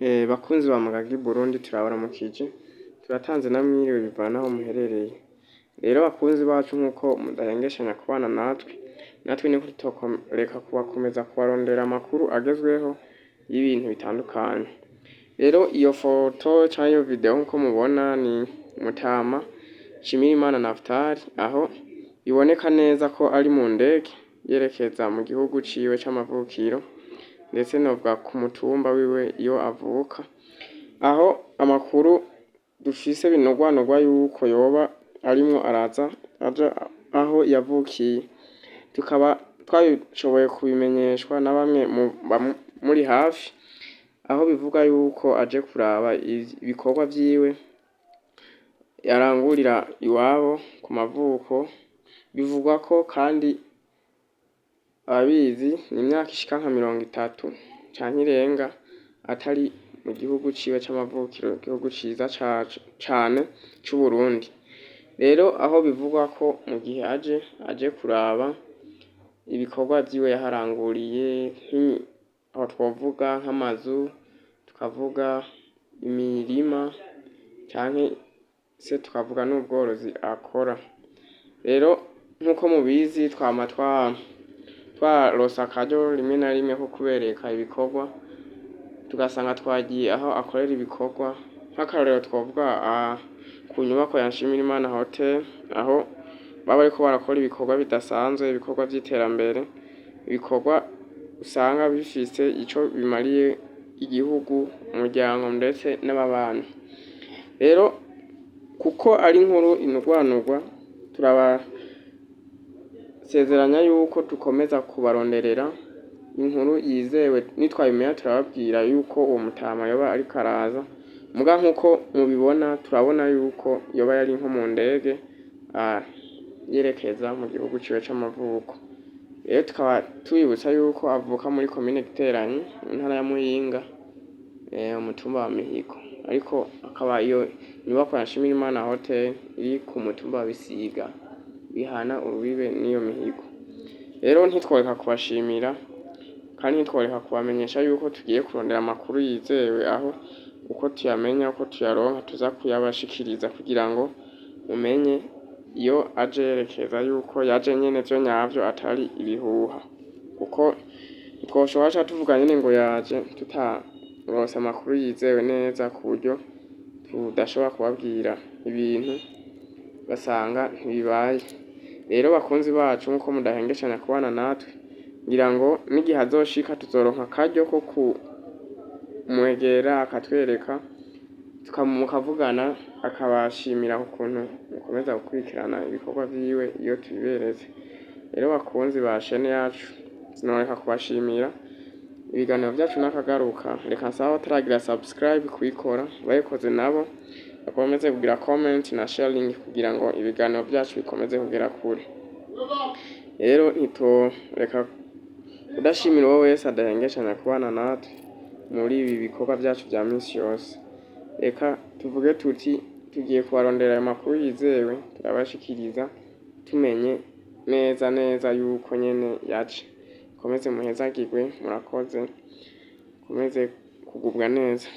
Bakunzi ba Magagi Burundi turabaramukije, turatanze namwiriwe bivana aho muherereye. Rero bakunzi bacu nk'uko mudahengeshanya kubana natwe niko tutokoreka kubakomeza kubarondera amakuru agezweho y'ibintu bitandukanye. Rero iyo foto canke iyo video nk'uko mubona ni Mutama Nshimirimana Naftali, aho biboneka neza ko ari mu ndege yerekeza mu gihugu ciwe c'amavukiro, ndetse novuga ku mutumba wiwe iyo avuka, aho amakuru dufise binogwanogwa yuko yoba arimwo araza aja aho yavukiye. Tukaba twashoboye kubimenyeshwa na bamwe muri hafi, aho bivuga yuko aje kuraba ibikorwa vyiwe yarangurira iwabo ku mavuko. Bivugwa ko kandi ababizi ni imyaka ishika nka 30 canke irenga atari mu gihugu ciwe c'amavukiro, igihugu ciza cane c'Uburundi. Rero aho bivugwa ko mu gihe aje kuraba ibikorwa vyiwe yaharanguriye, aho twovuga nk'amazu, tukavuga imirima canke se tukavuga n'ubworozi akora. Rero nk'uko mubizi twama twaronse akaryo rimwe na rimwe ko kubereka ibikorwa, tugasanga twagiye aho akorera ibikorwa. Nk'akarorero twovuga ku nyubako ya Nshimirimana Hotel, aho baba bariko barakora ibikorwa bidasanzwe, ibikorwa vy'iterambere, ibikorwa usanga bifise ico bimariye igihugu, umuryango ndetse n'ababanyi. Rero kuko ari inkuru inugwanugwa, turabasezeranya yuko dukomeza kubaronderera inkuru yizewe, nitwabimenya turababwira yuko uwo Mutama yoba ariko araza. Muga nk'uko mubibona turabona yuko yoba yari nko mu ndege yerekeza mu gihugu ciwe c'amavuko. Rero tukaba tubibutsa yuko avuka muri komine Giteranyi, intara ya Muyinga, umutumba wa Mihigo, ariko akaba iyo nyubako ya Nshimirimana Hotel iri ku mutumba wa Bisiga, bihana urubibe n'iyo Mihigo. Rero ntitworeka kubashimira kandi ntitworeka kubamenyesha yuko tugiye kurondera amakuru yizewe, aho uko tuyamenya, uko tuyaronka tuza kuyabashikiriza kugira ngo mumenye iyo aje yerekeza yuko yaje nyene vyo nyavyo atari ibihuha. Kuko ntitwoshobora ca tuvuga nyene ngo yaje tutaronse amakuru yizewe neza, ku buryo tudashobora kubabwira ibintu basanga ntibibaye. Rero bakunzi bacu nk'uko mudahengeshanya kubana natwe, ngira ngo n'igihe azoshika tuzoronka akaryo ko kumwegera akatwereka, mukavugana, akabashimira ukuntu mukomeza gukurikirana ibikorwa vyiwe iyo tubiberetse. Rero bakunzi ba shene yacu, sinoreka kubashimira. Ibiganiro vyacu nakagaruka, reka nsabe abataragira subscribe kuyikora, bayikoze nabo bakomeze kugira comment na sharing kugira ngo ibiganiro vyacu bikomeze kugera kure. Rero ntitoreka kudashimira uwo wese adahengeshanya kubana natwe muri ibi bikorwa vyacu vya misi yose. Reka tuvuge tuti tugiye kubarondera ayo makuru yizewe, turabashikiriza tumenye neza yuko nyene yaje. Mukomeze muhezagirwe, murakoze, mukomeze kugubwa neza.